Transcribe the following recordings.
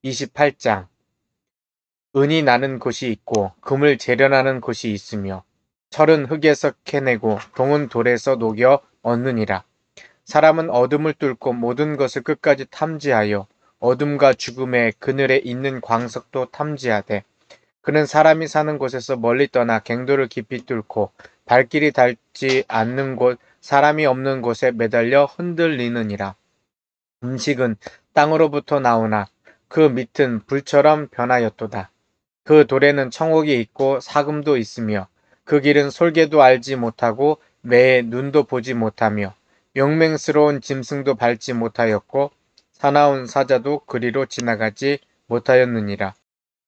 28장. 은이 나는 곳이 있고 금을 재련하는 곳이 있으며 철은 흙에서 캐내고 동은 돌에서 녹여 얻느니라. 사람은 어둠을 뚫고 모든 것을 끝까지 탐지하여 어둠과 죽음의 그늘에 있는 광석도 탐지하되 그는 사람이 사는 곳에서 멀리 떠나 갱도를 깊이 뚫고 발길이 닿지 않는 곳 사람이 없는 곳에 매달려 흔들리느니라. 음식은 땅으로부터 나오나 그 밑은 불처럼 변하였도다. 그 돌에는 청옥이 있고 사금도 있으며 그 길은 솔개도 알지 못하고 매의 눈도 보지 못하며 용맹스러운 짐승도 밟지 못하였고 사나운 사자도 그리로 지나가지 못하였느니라.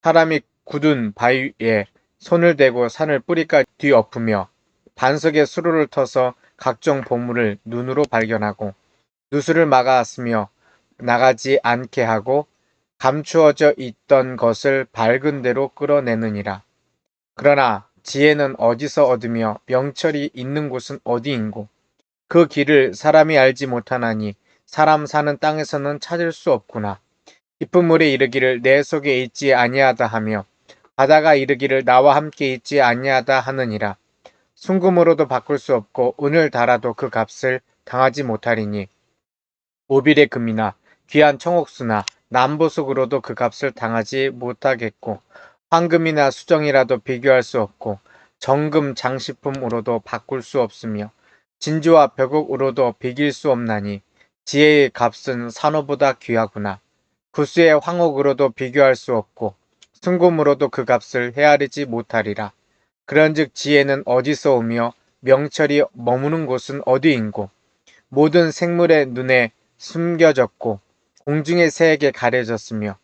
사람이 굳은 바위에 손을 대고 산을 뿌리까지 뒤엎으며 반석에 수로를 터서 각종 보물을 눈으로 발견하고 누수를 막았으며 나가지 않게 하고 감추어져 있던 것을 밝은 대로 끌어내느니라. 그러나 지혜는 어디서 얻으며 명철이 있는 곳은 어디인고 그 길을 사람이 알지 못하나니 사람 사는 땅에서는 찾을 수 없구나. 깊은 물에 이르기를 내 속에 있지 아니하다 하며 바다가 이르기를 나와 함께 있지 아니하다 하느니라. 순금으로도 바꿀 수 없고 은을 달아도 그 값을 당하지 못하리니 오빌의 금이나 귀한 청옥수나 남보석으로도 그 값을 당하지 못하겠고 황금이나 수정이라도 비교할 수 없고 정금 장식품으로도 바꿀 수 없으며 진주와 벽옥으로도 비길 수 없나니 지혜의 값은 산호보다 귀하구나. 구스의 황옥으로도 비교할 수 없고 순금으로도 그 값을 헤아리지 못하리라. 그런즉 지혜는 어디서 오며 명철이 머무는 곳은 어디인고 모든 생물의 눈에 숨겨졌고 공중의 새에게 가려졌으며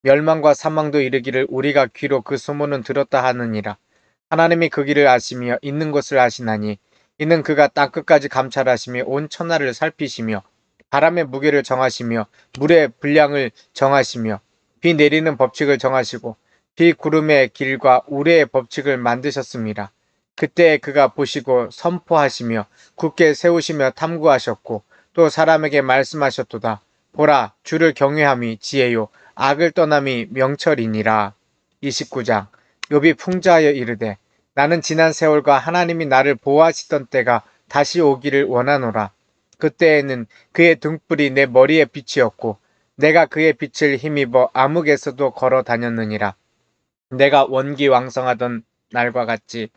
멸망과 사망도 이르기를 우리가 귀로 그 소문은 들었다 하느니라. 하나님이 그 길을 아시며 있는 것을 아시나니 이는 그가 땅끝까지 감찰하시며 온 천하를 살피시며 바람의 무게를 정하시며 물의 분량을 정하시며 비 내리는 법칙을 정하시고 비 구름의 길과 우레의 법칙을 만드셨습니다. 그때 그가 보시고 선포하시며 굳게 세우시며 탐구하셨고 또 사람에게 말씀하셨도다. 보라, 주를 경외함이 지혜요 악을 떠남이 명철이니라. 29장. 욥이 풍자하여 이르되 나는 지난 세월과 하나님이 나를 보호하시던 때가 다시 오기를 원하노라. 그때에는 그의 등불이 내 머리에 빛이었고 내가 그의 빛을 힘입어 암흑에서도 걸어 다녔느니라. 내가 원기왕성하던 날과 같이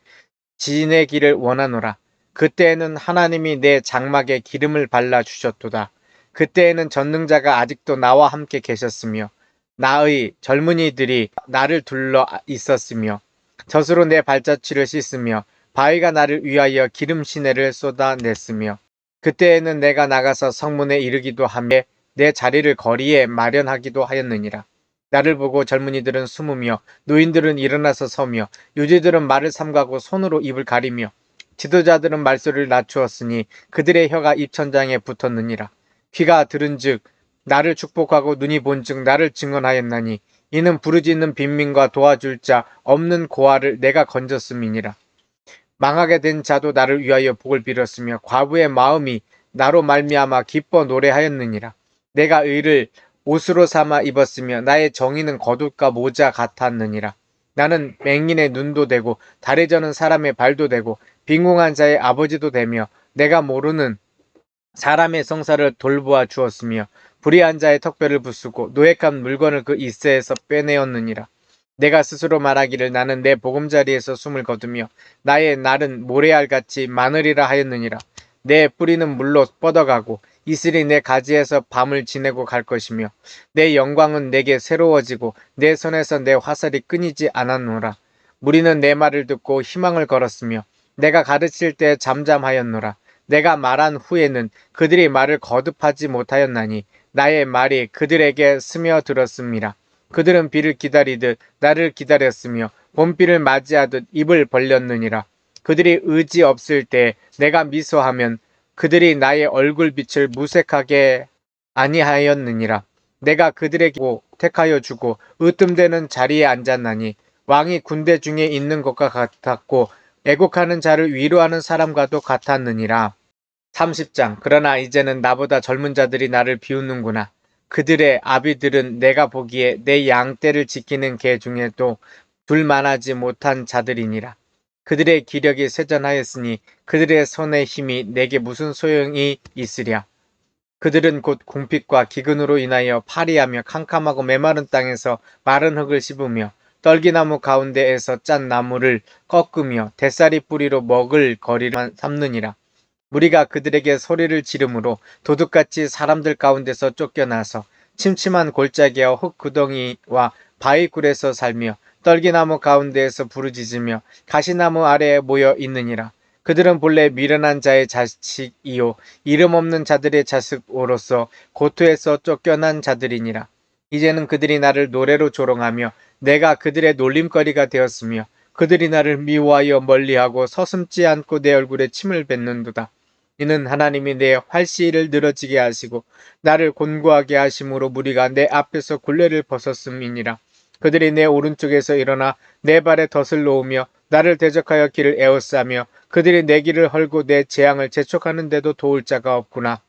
지내기를 원하노라. 그때에는 하나님이 내 장막에 기름을 발라 주셨도다. 그때에는 전능자가 아직도 나와 함께 계셨으며 나의 젊은이들이 나를 둘러 있었으며 젖으로 내 발자취를 씻으며 바위가 나를 위하여 기름 시내를 쏟아냈으며 그때에는 내가 나가서 성문에 이르기도 하며 내 자리를 거리에 마련하기도 하였느니라. 나를 보고 젊은이들은 숨으며 노인들은 일어나서 서며 유지들은 말을 삼가고 손으로 입을 가리며 지도자들은 말소리를 낮추었으니 그들의 혀가 입천장에 붙었느니라. 귀가 들은즉 나를 축복하고 눈이 본즉 나를 증언하였나니 이는 부르짖는 빈민과 도와줄 자 없는 고아를 내가 건졌음이니라. 망하게 된 자도 나를 위하여 복을 빌었으며 과부의 마음이 나로 말미암아 기뻐 노래하였느니라. 내가 의를 옷으로 삼아 입었으며 나의 정의는 겉옷과 모자 같았느니라. 나는 맹인의 눈도 되고 다리 저는 사람의 발도 되고 빈궁한 자의 아버지도 되며 내가 모르는 사람의 성사를 돌보아 주었으며 불의한 자의 턱뼈를 부수고 노획한 물건을 그 이새에서 빼내었느니라. 내가 스스로 말하기를 나는 내 보금자리에서 숨을 거두며 나의 날은 모래알같이 많으리라 하였느니라. 내 뿌리는 물로 뻗어가고 이슬이 내 가지에서 밤을 지내고 갈 것이며 내 영광은 내게 새로워지고 내 손에서 내 화살이 끊이지 않았노라. 무리는 내 말을 듣고 희망을 걸었으며 내가 가르칠 때 잠잠하였노라. 내가 말한 후에는 그들이 말을 거듭하지 못하였나니 나의 말이 그들에게 스며들었습니다. 그들은 비를 기다리듯 나를 기다렸으며 봄비를 맞이하듯 입을 벌렸느니라. 그들이 의지 없을 때 내가 미소하면 그들이 나의 얼굴빛을 무색하게 아니하였느니라. 내가 그들에게 택하여 주고 으뜸되는 자리에 앉았나니 왕이 군대 중에 있는 것과 같았고 애곡하는 자를 위로하는 사람과도 같았느니라. 30장. 그러나 이제는 나보다 젊은 자들이 나를 비웃는구나. 그들의 아비들은 내가 보기에 내 양떼를 지키는 개 중에도 둘만하지 못한 자들이니라. 그들의 기력이 쇠전하였으니 그들의 손의 힘이 내게 무슨 소용이 있으랴. 그들은 곧 궁핍과 기근으로 인하여 파리하며 캄캄하고 메마른 땅에서 마른 흙을 씹으며 떨기나무 가운데에서 짠 나무를 꺾으며 대사리 뿌리로 먹을 거리만 삼느니라. 무리가 그들에게 소리를 지르므로 도둑같이 사람들 가운데서 쫓겨나서 침침한 골짜기와 흙구덩이와 바위굴에서 살며 떨기나무 가운데에서 부르짖으며 가시나무 아래에 모여 있느니라. 그들은 본래 미련한 자의 자식이요 이름 없는 자들의 자식으로서 고토에서 쫓겨난 자들이니라. 이제는 그들이 나를 노래로 조롱하며 내가 그들의 놀림거리가 되었으며 그들이 나를 미워하여 멀리하고 서슴지 않고 내 얼굴에 침을 뱉는도다. 이는 하나님이 내 활시를 늘어지게 하시고 나를 곤고하게 하심으로 무리가 내 앞에서 굴레를 벗었음이니라. 그들이 내 오른쪽에서 일어나 내 발에 덫을 놓으며 나를 대적하여 길을 에워싸며 그들이 내 길을 헐고 내 재앙을 재촉하는데도 도울 자가 없구나.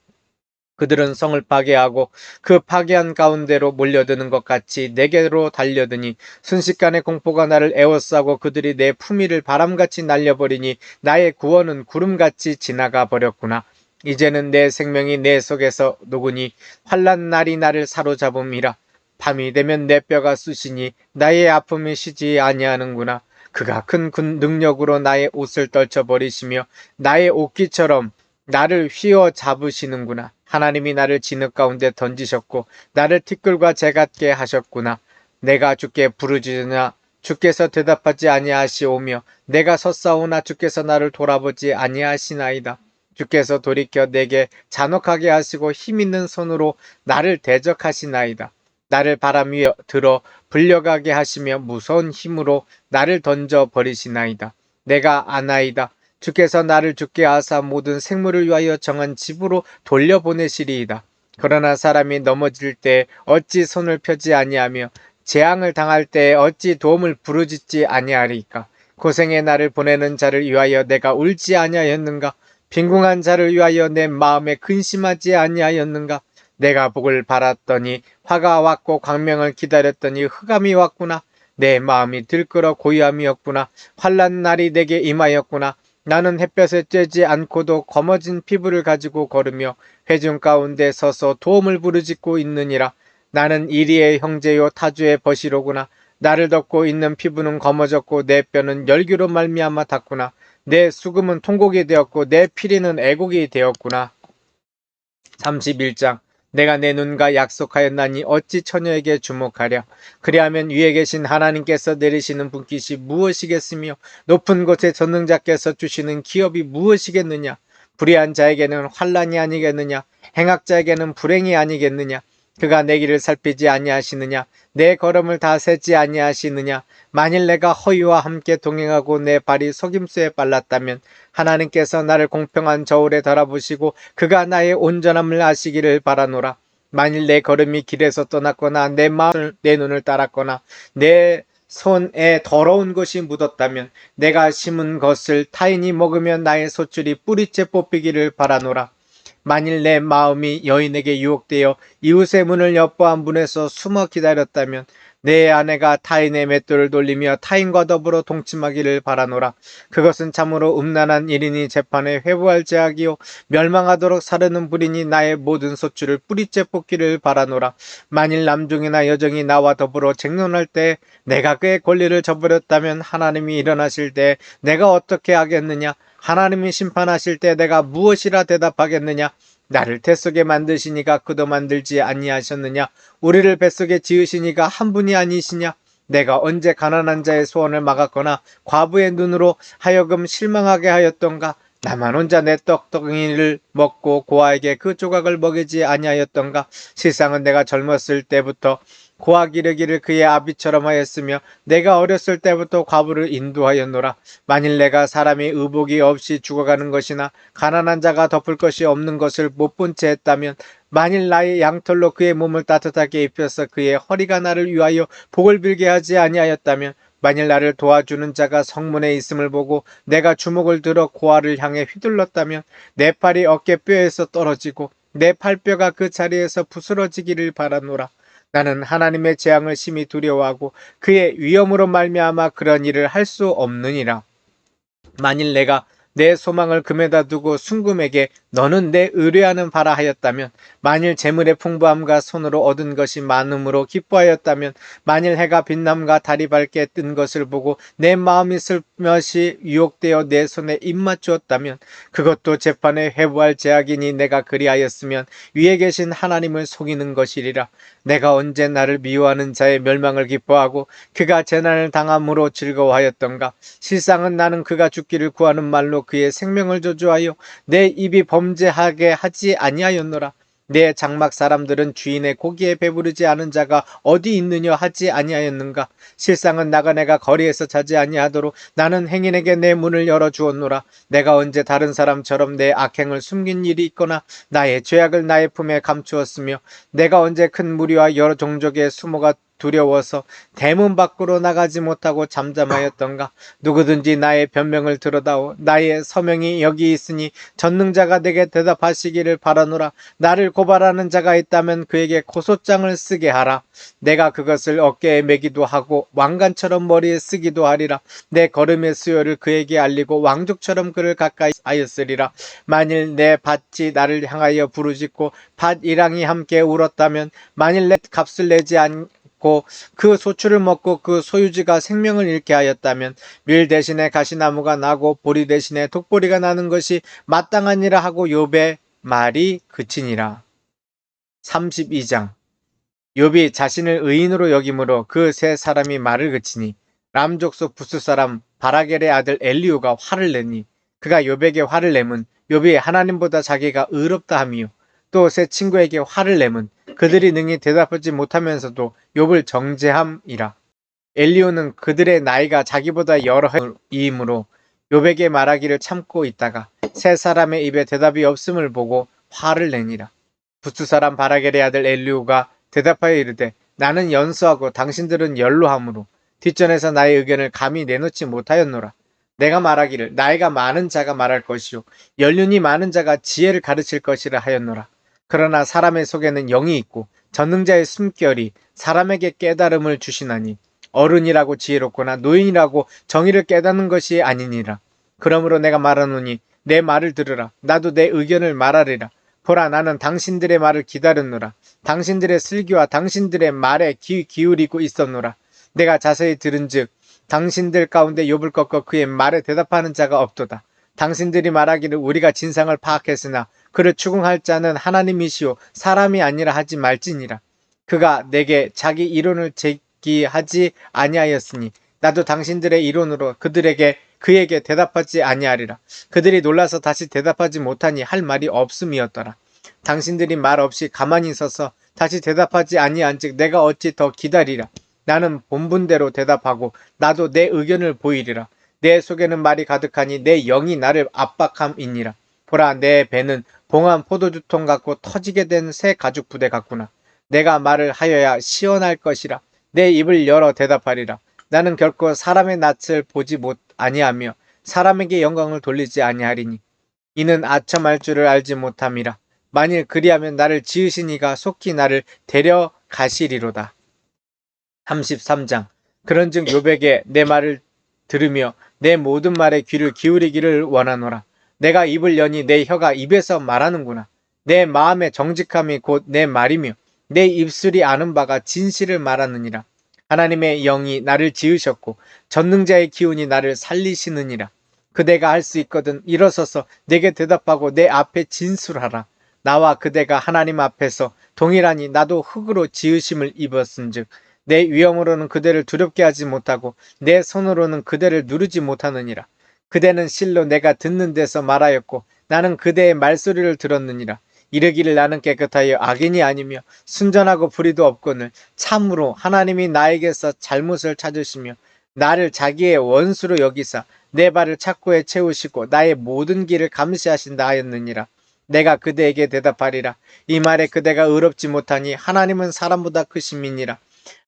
그들은 성을 파괴하고 그 파괴한 가운데로 몰려드는 것 같이 내게로 달려드니 순식간에 공포가 나를 에워싸고 그들이 내 품위를 바람같이 날려버리니 나의 구원은 구름같이 지나가 버렸구나. 이제는 내 생명이 내 속에서 녹으니 환난 날이 나를 사로잡음이라. 밤이 되면 내 뼈가 쑤시니 나의 아픔이 쉬지 아니하는구나. 그가 큰 능력으로 나의 옷을 떨쳐버리시며 나의 옷깃처럼 나를 휘어 잡으시는구나. 하나님이 나를 진흙 가운데 던지셨고 나를 티끌과 재 같게 하셨구나. 내가 주께 부르짖으나 주께서 대답하지 아니하시오며 내가 섰사오나 주께서 나를 돌아보지 아니하시나이다. 주께서 돌이켜 내게 잔혹하게 하시고 힘있는 손으로 나를 대적하시나이다. 나를 바람 위에 들어 불려가게 하시며 무서운 힘으로 나를 던져 버리시나이다. 내가 아나이다. 주께서 나를 죽게 하사 모든 생물을 위하여 정한 집으로 돌려보내시리이다. 그러나 사람이 넘어질 때 어찌 손을 펴지 아니하며 재앙을 당할 때 어찌 도움을 부르짖지 아니하리까. 고생의 나를 보내는 자를 위하여 내가 울지 아니하였는가. 빈궁한 자를 위하여 내 마음에 근심하지 아니하였는가. 내가 복을 바랐더니 화가 왔고 광명을 기다렸더니 흑암이 왔구나. 내 마음이 들끓어 고요함이었구나. 환난 날이 내게 임하였구나. 나는 햇볕에 쬐지 않고도 검어진 피부를 가지고 걸으며 회중 가운데 서서 도움을 부르짖고 있느니라. 나는 이리의 형제요 타주의 버시로구나. 나를 덮고 있는 피부는 검어졌고 내 뼈는 열기로 말미암아 닿구나. 내 수금은 통곡이 되었고 내 피리는 애곡이 되었구나. 31장. 내가 내 눈과 약속하였나니 어찌 처녀에게 주목하랴. 그리하면 위에 계신 하나님께서 내리시는 분깃이 무엇이겠으며 높은 곳에 전능자께서 주시는 기업이 무엇이겠느냐. 불의한 자에게는 환난이 아니겠느냐. 행악자에게는 불행이 아니겠느냐. 그가 내 길을 살피지 아니하시느냐. 내 걸음을 다 세지 아니하시느냐. 만일 내가 허위와 함께 동행하고 내 발이 속임수에 빨랐다면 하나님께서 나를 공평한 저울에 달아보시고 그가 나의 온전함을 아시기를 바라노라. 만일 내 걸음이 길에서 떠났거나 내 마음을 내 눈을 따랐거나 내 손에 더러운 것이 묻었다면 내가 심은 것을 타인이 먹으면 나의 소출이 뿌리째 뽑히기를 바라노라. 만일 내 마음이 여인에게 유혹되어 이웃의 문을 엿보아 문에서 숨어 기다렸다면 내 아내가 타인의 맷돌을 돌리며 타인과 더불어 동침하기를 바라노라. 그것은 참으로 음란한 일이니 재판에 회부할 죄악이요 멸망하도록 사르는 불이니 나의 모든 소출을 뿌리째 뽑기를 바라노라. 만일 남종이나 여종이 나와 더불어 쟁론할 때 내가 그의 권리를 저버렸다면 하나님이 일어나실 때 내가 어떻게 하겠느냐. 하나님이 심판하실 때 내가 무엇이라 대답하겠느냐. 나를 뱃속에 만드시니가 그도 만들지 아니하셨느냐. 우리를 뱃속에 지으시니가 한 분이 아니시냐. 내가 언제 가난한 자의 소원을 막았거나 과부의 눈으로 하여금 실망하게 하였던가. 나만 혼자 내 떡덩이를 먹고 고아에게 그 조각을 먹이지 아니하였던가. 세상은 내가 젊었을 때부터 고아 기르기를 그의 아비처럼 하였으며 내가 어렸을 때부터 과부를 인도하였노라. 만일 내가 사람이 의복이 없이 죽어가는 것이나 가난한 자가 덮을 것이 없는 것을 못 본 채 했다면 만일 나의 양털로 그의 몸을 따뜻하게 입혀서 그의 허리가 나를 위하여 복을 빌게 하지 아니하였다면 만일 나를 도와주는 자가 성문에 있음을 보고 내가 주먹을 들어 고아를 향해 휘둘렀다면 내 팔이 어깨뼈에서 떨어지고 내 팔뼈가 그 자리에서 부스러지기를 바라노라. 나는 하나님의 재앙을 심히 두려워하고 그의 위엄으로 말미암아 그런 일을 할 수 없느니라. 만일 내가 내 소망을 금에다 두고 순금에게 너는 내 의뢰하는 바라 하였다면, 만일 재물의 풍부함과 손으로 얻은 것이 많음으로 기뻐하였다면, 만일 해가 빛남과 달이 밝게 뜬 것을 보고 내 마음이 슬며시 유혹되어 내 손에 입맞추었다면, 그것도 재판에 회부할 제약이니 내가 그리하였으면 위에 계신 하나님을 속이는 것이리라. 내가 언제 나를 미워하는 자의 멸망을 기뻐하고 그가 재난을 당함으로 즐거워하였던가. 실상은 나는 그가 죽기를 구하는 말로 그의 생명을 저주하여 내 입이 범죄하게 하지 아니하였노라. 내 장막 사람들은 주인의 고기에 배부르지 않은 자가 어디 있느냐 하지 아니하였는가. 실상은 나그네가 거리에서 자지 아니하도록 나는 행인에게 내 문을 열어주었노라. 내가 언제 다른 사람처럼 내 악행을 숨긴 일이 있거나 나의 죄악을 나의 품에 감추었으며, 내가 언제 큰 무리와 여러 종족의 수모가 두려워서 대문 밖으로 나가지 못하고 잠잠하였던가. 누구든지 나의 변명을 들어다오. 나의 서명이 여기 있으니 전능자가 내게 대답하시기를 바라노라. 나를 고발하는 자가 있다면 그에게 고소장을 쓰게 하라. 내가 그것을 어깨에 매기도 하고 왕관처럼 머리에 쓰기도 하리라. 내 걸음의 수요를 그에게 알리고 왕족처럼 그를 가까이 하였으리라. 만일 내 밭이 나를 향하여 부르짖고 밭 이랑이 함께 울었다면, 만일 내 값을 내지 않고 그 소출을 먹고 그 소유지가 생명을 잃게 하였다면, 밀 대신에 가시나무가 나고 보리 대신에 독보리가 나는 것이 마땅하니라 하고 욥의 말이 그치니라. 32장. 욥이 자신을 의인으로 여김으로 그 세 사람이 말을 그치니, 람 족속 부스 사람 바라겔의 아들 엘리후가 화를 내니, 그가 욥에게 화를 내면 욥이 하나님보다 자기가 의롭다 함이요, 또 세 친구에게 화를 내면 그들이 능히 대답하지 못하면서도 욥을 정죄함이라. 엘리후는 그들의 나이가 자기보다 여러 해이므로 욥에게 말하기를 참고 있다가 세 사람의 입에 대답이 없음을 보고 화를 내니라. 부스 사람 바라겔의 아들 엘리후가 대답하여 이르되, 나는 연수하고 당신들은 연로함으로 뒷전에서 나의 의견을 감히 내놓지 못하였노라. 내가 말하기를 나이가 많은 자가 말할 것이요 연륜이 많은 자가 지혜를 가르칠 것이라 하였노라. 그러나 사람의 속에는 영이 있고 전능자의 숨결이 사람에게 깨달음을 주시나니, 어른이라고 지혜롭거나 노인이라고 정의를 깨닫는 것이 아니니라. 그러므로 내가 말하노니 내 말을 들으라. 나도 내 의견을 말하리라. 보라, 나는 당신들의 말을 기다렸노라. 당신들의 슬기와 당신들의 말에 귀 기울이고 있었노라. 내가 자세히 들은즉 당신들 가운데 욥을 꺾어 그의 말에 대답하는 자가 없도다. 당신들이 말하기를 우리가 진상을 파악했으나 그를 추궁할 자는 하나님이시오 사람이 아니라 하지 말지니라. 그가 내게 자기 이론을 제기하지 아니하였으니 나도 당신들의 이론으로 그에게 대답하지 아니하리라. 그들이 놀라서 다시 대답하지 못하니 할 말이 없음이었더라. 당신들이 말 없이 가만히 서서 다시 대답하지 아니한즉 내가 어찌 더 기다리라. 나는 본분대로 대답하고 나도 내 의견을 보이리라. 내 속에는 말이 가득하니 내 영이 나를 압박함이니라. 보라, 내 배는 봉한 포도주통 같고 터지게 된 새 가죽 부대 같구나. 내가 말을 하여야 시원할 것이라. 내 입을 열어 대답하리라. 나는 결코 사람의 낯을 보지 아니하며 사람에게 영광을 돌리지 아니하리니, 이는 아첨할 줄을 알지 못함이라. 만일 그리하면 나를 지으신 이가 속히 나를 데려가시리로다. 33장. 그런즉 욥에게 내 말을 들으며 내 모든 말에 귀를 기울이기를 원하노라. 내가 입을 여니 내 혀가 입에서 말하는구나. 내 마음의 정직함이 곧 내 말이며 내 입술이 아는 바가 진실을 말하느니라. 하나님의 영이 나를 지으셨고 전능자의 기운이 나를 살리시느니라. 그대가 할 수 있거든 일어서서 내게 대답하고 내 앞에 진술하라. 나와 그대가 하나님 앞에서 동일하니 나도 흙으로 지으심을 입었은즉 내 위엄으로는 그대를 두렵게 하지 못하고 내 손으로는 그대를 누르지 못하느니라. 그대는 실로 내가 듣는 데서 말하였고 나는 그대의 말소리를 들었느니라. 이르기를 나는 깨끗하여 악인이 아니며 순전하고 불의도 없거늘 참으로 하나님이 나에게서 잘못을 찾으시며 나를 자기의 원수로 여기사 내 발을 착고에 채우시고 나의 모든 길을 감시하신다 하였느니라. 내가 그대에게 대답하리라. 이 말에 그대가 의롭지 못하니 하나님은 사람보다 크심이니라.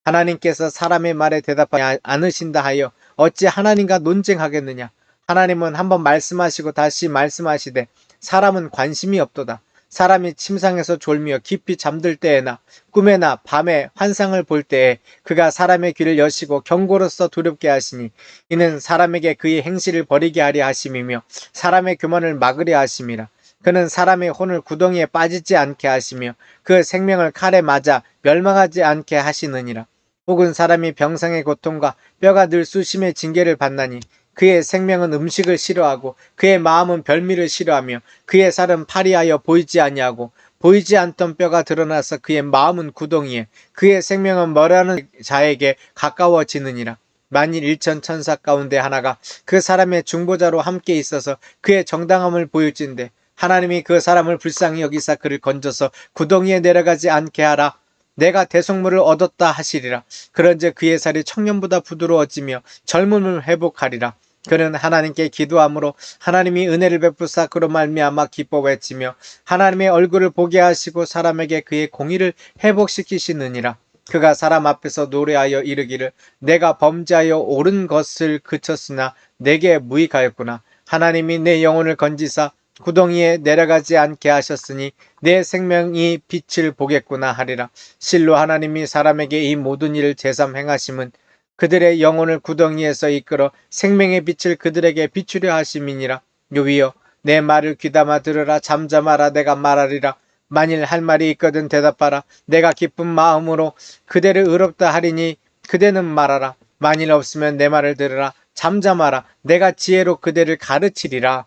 하나님께서 사람의 말에 대답하지 않으신다 하여 어찌 하나님과 논쟁하겠느냐. 하나님은 한번 말씀하시고 다시 말씀하시되 사람은 관심이 없도다. 사람이 침상에서 졸며 깊이 잠들 때에나 꿈에나 밤에 환상을 볼 때에 그가 사람의 귀를 여시고 경고로써 두렵게 하시니 이는 사람에게 그의 행실을 버리게 하려 하심이며 사람의 교만을 막으려 하심이라. 그는 사람의 혼을 구덩이에 빠지지 않게 하시며 그 생명을 칼에 맞아 멸망하지 않게 하시느니라. 혹은 사람이 병상의 고통과 뼈가 늘 수심의 징계를 받나니 그의 생명은 음식을 싫어하고 그의 마음은 별미를 싫어하며 그의 살은 파리하여 보이지 아니하고 보이지 않던 뼈가 드러나서 그의 마음은 구덩이에 그의 생명은 멀어하는 자에게 가까워지느니라. 만일 일천 천사 가운데 하나가 그 사람의 중보자로 함께 있어서 그의 정당함을 보일진대 하나님이 그 사람을 불쌍히 여기사 그를 건져서 구덩이에 내려가지 않게 하라. 내가 대속물을 얻었다 하시리라. 그런즉 그의 살이 청년보다 부드러워지며 젊음을 회복하리라. 그는 하나님께 기도함으로 하나님이 은혜를 베푸사 그로 말미암아 기뻐 외치며 하나님의 얼굴을 보게 하시고 사람에게 그의 공의를 회복시키시느니라. 그가 사람 앞에서 노래하여 이르기를 내가 범죄하여 옳은 것을 그쳤으나 내게 무익하였구나. 하나님이 내 영혼을 건지사 구덩이에 내려가지 않게 하셨으니 내 생명이 빛을 보겠구나 하리라. 실로 하나님이 사람에게 이 모든 일을 제삼 행하심은 그들의 영혼을 구덩이에서 이끌어 생명의 빛을 그들에게 비추려 하심이니라. 요위여 내 말을 귀담아 들으라. 잠잠하라. 내가 말하리라. 만일 할 말이 있거든 대답하라. 내가 기쁜 마음으로 그대를 의롭다 하리니 그대는 말하라. 만일 없으면 내 말을 들으라. 잠잠하라. 내가 지혜로 그대를 가르치리라.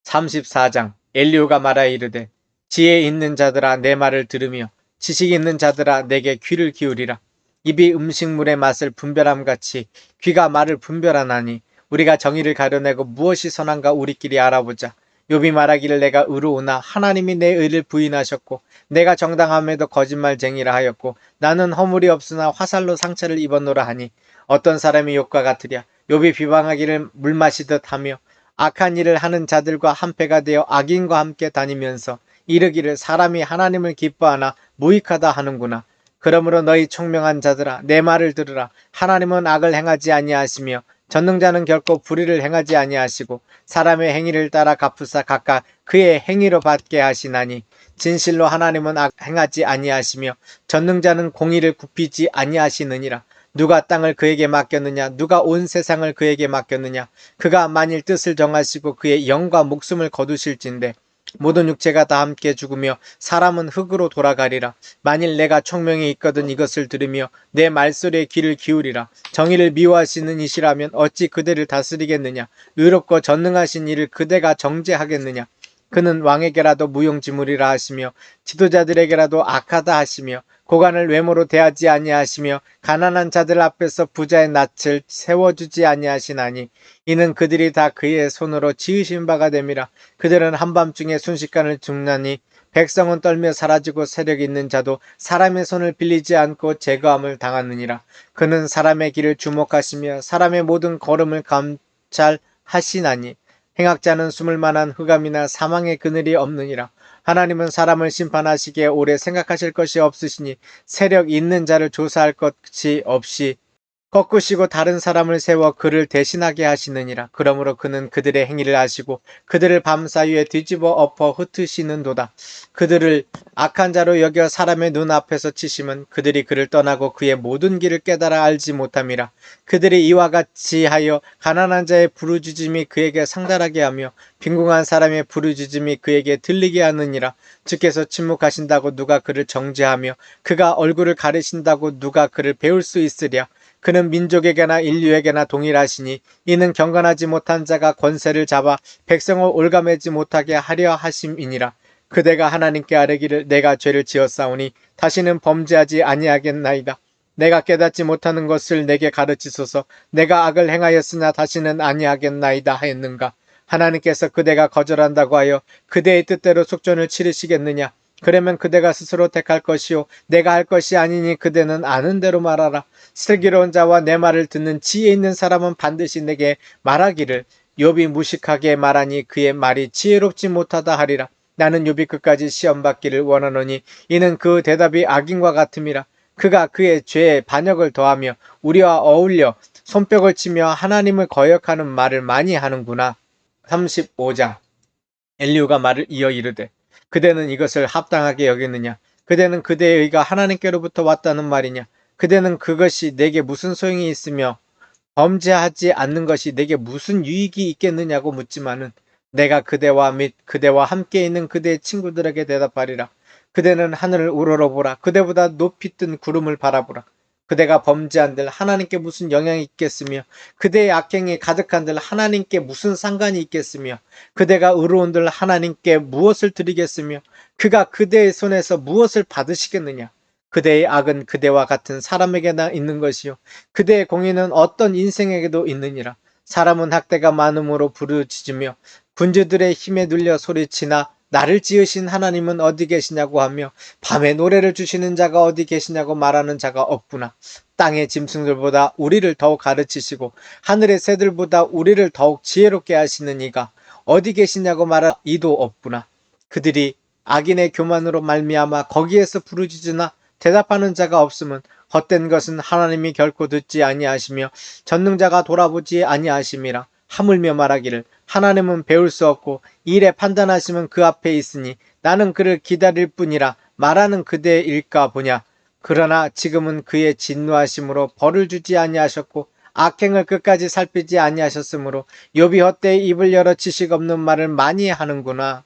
34장 엘리후가 말하 이르되 지혜 있는 자들아 내 말을 들으며 지식 있는 자들아 내게 귀를 기울이라. 입이 음식물의 맛을 분별함같이 귀가 말을 분별하나니 우리가 정의를 가려내고 무엇이 선한가 우리끼리 알아보자. 욥이 말하기를 내가 의로우나 하나님이 내 의를 부인하셨고 내가 정당함에도 거짓말쟁이라 하였고 나는 허물이 없으나 화살로 상처를 입었노라 하니 어떤 사람이 욥과 같으랴. 욥이 비방하기를 물 마시듯 하며 악한 일을 하는 자들과 한패가 되어 악인과 함께 다니면서 이르기를 사람이 하나님을 기뻐하나 무익하다 하는구나. 그러므로 너희 총명한 자들아 내 말을 들으라. 하나님은 악을 행하지 아니하시며 전능자는 결코 불의를 행하지 아니하시고 사람의 행위를 따라 갚으사 각각 그의 행위로 받게 하시나니 진실로 하나님은 악 행하지 아니하시며 전능자는 공의를 굽히지 아니하시느니라. 누가 땅을 그에게 맡겼느냐? 누가 온 세상을 그에게 맡겼느냐? 그가 만일 뜻을 정하시고 그의 영과 목숨을 거두실진데 모든 육체가 다 함께 죽으며 사람은 흙으로 돌아가리라. 만일 내가 총명이 있거든 이것을 들으며 내 말소리에 귀를 기울이라. 정의를 미워하시는 이시라면 어찌 그대를 다스리겠느냐? 의롭고 전능하신 이를 그대가 정죄하겠느냐? 그는 왕에게라도 무용지물이라 하시며 지도자들에게라도 악하다 하시며 고관을 외모로 대하지 아니하시며 가난한 자들 앞에서 부자의 낯을 세워주지 아니하시나니 이는 그들이 다 그의 손으로 지으신 바가 됨이라. 그들은 한밤중에 순식간을 죽나니 백성은 떨며 사라지고 세력 있는 자도 사람의 손을 빌리지 않고 제거함을 당하느니라. 그는 사람의 길을 주목하시며 사람의 모든 걸음을 감찰하시나니 행악자는 숨을 만한 흑암이나 사망의 그늘이 없느니라. 하나님은 사람을 심판하시기에 오래 생각하실 것이 없으시니 세력 있는 자를 조사할 것이 없이 꺾으시고 다른 사람을 세워 그를 대신하게 하시느니라. 그러므로 그는 그들의 행위를 아시고 그들을 밤사이에 뒤집어 엎어 흩으시는도다. 그들을 악한 자로 여겨 사람의 눈앞에서 치심은 그들이 그를 떠나고 그의 모든 길을 깨달아 알지 못함이라. 그들이 이와 같이 하여 가난한 자의 부르짖음이 그에게 상달하게 하며 빈궁한 사람의 부르짖음이 그에게 들리게 하느니라. 주께서 침묵하신다고 누가 그를 정죄하며 그가 얼굴을 가리신다고 누가 그를 배울 수 있으랴. 그는 민족에게나 인류에게나 동일하시니 이는 경건하지 못한 자가 권세를 잡아 백성을 올가매지 못하게 하려 하심이니라. 그대가 하나님께 아뢰기를 내가 죄를 지었사오니 다시는 범죄하지 아니하겠나이다. 내가 깨닫지 못하는 것을 내게 가르치소서. 내가 악을 행하였으나 다시는 아니하겠나이다 하였는가. 하나님께서 그대가 거절한다고 하여 그대의 뜻대로 속전을 치르시겠느냐. 그러면 그대가 스스로 택할 것이요 내가 할 것이 아니니 그대는 아는 대로 말하라. 슬기로운 자와 내 말을 듣는 지혜 있는 사람은 반드시 내게 말하기를 욥이 무식하게 말하니 그의 말이 지혜롭지 못하다 하리라. 나는 욥이 끝까지 시험받기를 원하노니 이는 그 대답이 악인과 같음이라. 그가 그의 죄에 반역을 더하며 우리와 어울려 손뼉을 치며 하나님을 거역하는 말을 많이 하는구나. 35장 엘리후가 말을 이어 이르되 그대는 이것을 합당하게 여기느냐? 그대는 그대의 의가 하나님께로부터 왔다는 말이냐? 그대는 그것이 내게 무슨 소용이 있으며 범죄하지 않는 것이 내게 무슨 유익이 있겠느냐고 묻지만은 내가 그대와 및 그대와 함께 있는 그대의 친구들에게 대답하리라. 그대는 하늘을 우러러보라. 그대보다 높이 뜬 구름을 바라보라. 그대가 범죄한들 하나님께 무슨 영향이 있겠으며 그대의 악행이 가득한들 하나님께 무슨 상관이 있겠으며 그대가 의로운들 하나님께 무엇을 드리겠으며 그가 그대의 손에서 무엇을 받으시겠느냐. 그대의 악은 그대와 같은 사람에게나 있는 것이요 그대의 공의는 어떤 인생에게도 있느니라. 사람은 학대가 많음으로 부르짖으며 군주들의 힘에 눌려 소리치나 나를 지으신 하나님은 어디 계시냐고 하며 밤에 노래를 주시는 자가 어디 계시냐고 말하는 자가 없구나. 땅의 짐승들보다 우리를 더욱 가르치시고 하늘의 새들보다 우리를 더욱 지혜롭게 하시는 이가 어디 계시냐고 말할 이도 없구나. 그들이 악인의 교만으로 말미암아 거기에서 부르짖으나 대답하는 자가 없음은 헛된 것은 하나님이 결코 듣지 아니하시며 전능자가 돌아보지 아니하심이라. 하물며 말하기를 하나님은 배울 수 없고 일에 판단하시면 그 앞에 있으니 나는 그를 기다릴 뿐이라 말하는 그대의 일까 보냐. 그러나 지금은 그의 진노하심으로 벌을 주지 아니하셨고 악행을 끝까지 살피지 아니하셨으므로 욥이 헛되이 입을 열어 지식 없는 말을 많이 하는구나.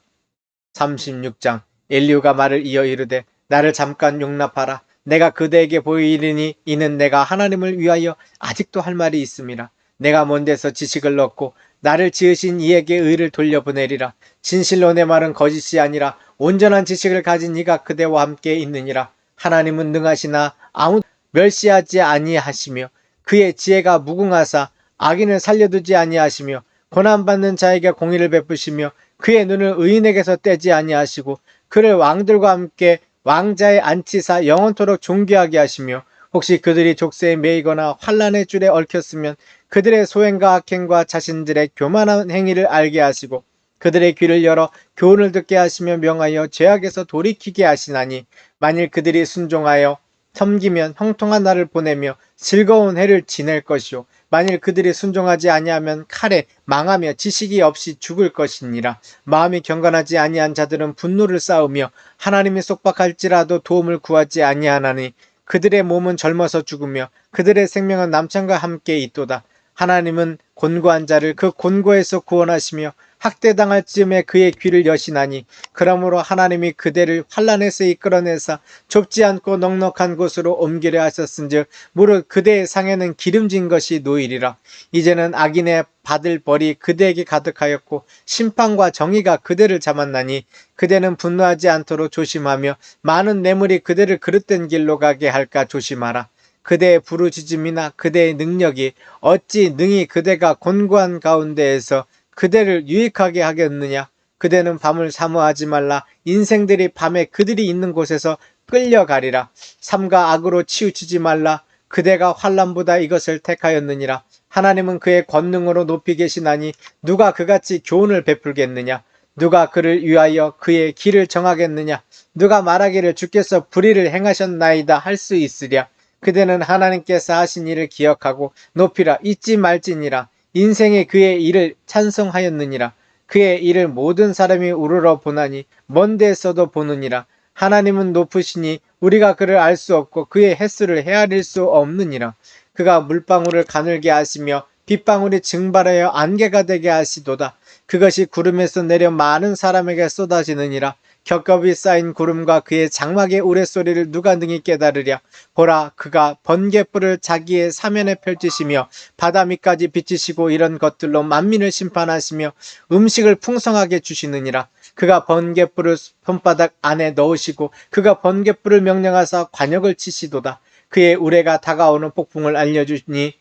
36장 엘리후가 말을 이어 이르되 나를 잠깐 용납하라. 내가 그대에게 보이리니 이는 내가 하나님을 위하여 아직도 할 말이 있음이라. 내가 먼 데서 지식을 얻고 나를 지으신 이에게 의를 돌려보내리라. 진실로 내 말은 거짓이 아니라 온전한 지식을 가진 이가 그대와 함께 있느니라. 하나님은 능하시나 아무 멸시하지 아니하시며 그의 지혜가 무궁하사 악인을 살려두지 아니하시며 고난받는 자에게 공의를 베푸시며 그의 눈을 의인에게서 떼지 아니하시고 그를 왕들과 함께 왕자의 안치사 영원토록 존귀하게 하시며 혹시 그들이 족쇄에 매이거나 환란의 줄에 얽혔으면 그들의 소행과 악행과 자신들의 교만한 행위를 알게 하시고 그들의 귀를 열어 교훈을 듣게 하시며 명하여 죄악에서 돌이키게 하시나니 만일 그들이 순종하여 섬기면 형통한 날을 보내며 즐거운 해를 지낼 것이요 만일 그들이 순종하지 아니하면 칼에 망하며 지식이 없이 죽을 것이니라. 마음이 경건하지 아니한 자들은 분노를 쌓으며 하나님이 속박할지라도 도움을 구하지 아니하나니 그들의 몸은 젊어서 죽으며 그들의 생명은 남창과 함께 있도다. 하나님은 곤고한 자를 그 곤고에서 구원하시며 학대당할 즈음에 그의 귀를 여시나니 그러므로 하나님이 그대를 환란에서 이끌어내사 좁지 않고 넉넉한 곳으로 옮기려 하셨은즉 무릇 그대의 상에는 기름진 것이 놓이리라. 이제는 악인의 받을 벌이 그대에게 가득하였고 심판과 정의가 그대를 잡았나니 그대는 분노하지 않도록 조심하며 많은 뇌물이 그대를 그릇된 길로 가게 할까 조심하라. 그대의 부르짖음이나 그대의 능력이 어찌 능히 그대가 곤고한 가운데에서 그대를 유익하게 하겠느냐. 그대는 밤을 사모하지 말라. 인생들이 밤에 그들이 있는 곳에서 끌려가리라. 삼가 악으로 치우치지 말라. 그대가 환난보다 이것을 택하였느니라. 하나님은 그의 권능으로 높이 계시나니 누가 그같이 교훈을 베풀겠느냐. 누가 그를 위하여 그의 길을 정하겠느냐. 누가 말하기를 주께서 불의를 행하셨나이다 할 수 있으랴. 그대는 하나님께서 하신 일을 기억하고 높이라. 잊지 말지니라. 인생에 그의 일을 찬송하였느니라. 그의 일을 모든 사람이 우러러 보나니 먼 데서도 보느니라. 하나님은 높으시니 우리가 그를 알 수 없고 그의 횟수를 헤아릴 수 없느니라. 그가 물방울을 가늘게 하시며 빗방울이 증발하여 안개가 되게 하시도다. 그것이 구름에서 내려 많은 사람에게 쏟아지느니라. 겹겹이 쌓인 구름과 그의 장막의 우레소리를 누가 능히 깨달으랴. 보라, 그가 번갯불을 자기의 사면에 펼치시며 바다 밑까지 비치시고 이런 것들로 만민을 심판하시며 음식을 풍성하게 주시느니라. 그가 번갯불을 손바닥 안에 넣으시고 그가 번갯불을 명령하사 관역을 치시도다. 그의 우레가 다가오는 폭풍을 알려주니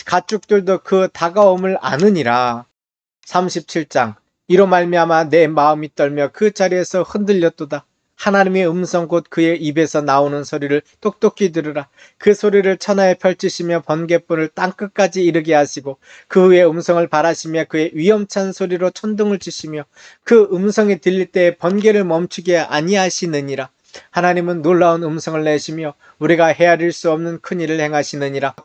가축들도 그 다가옴을 아느니라. 37장 이로 말미암아 내 마음이 떨며 그 자리에서 흔들렸도다. 하나님의 음성 곧 그의 입에서 나오는 소리를 똑똑히 들으라. 그 소리를 천하에 펼치시며 번갯불을 땅끝까지 이르게 하시고 그 후에 음성을 발하시며 그의 위험찬 소리로 천둥을 치시며 그 음성이 들릴 때에 번개를 멈추게 아니하시느니라. 하나님은 놀라운 음성을 내시며 우리가 헤아릴 수 없는 큰 일을 행하시느니라.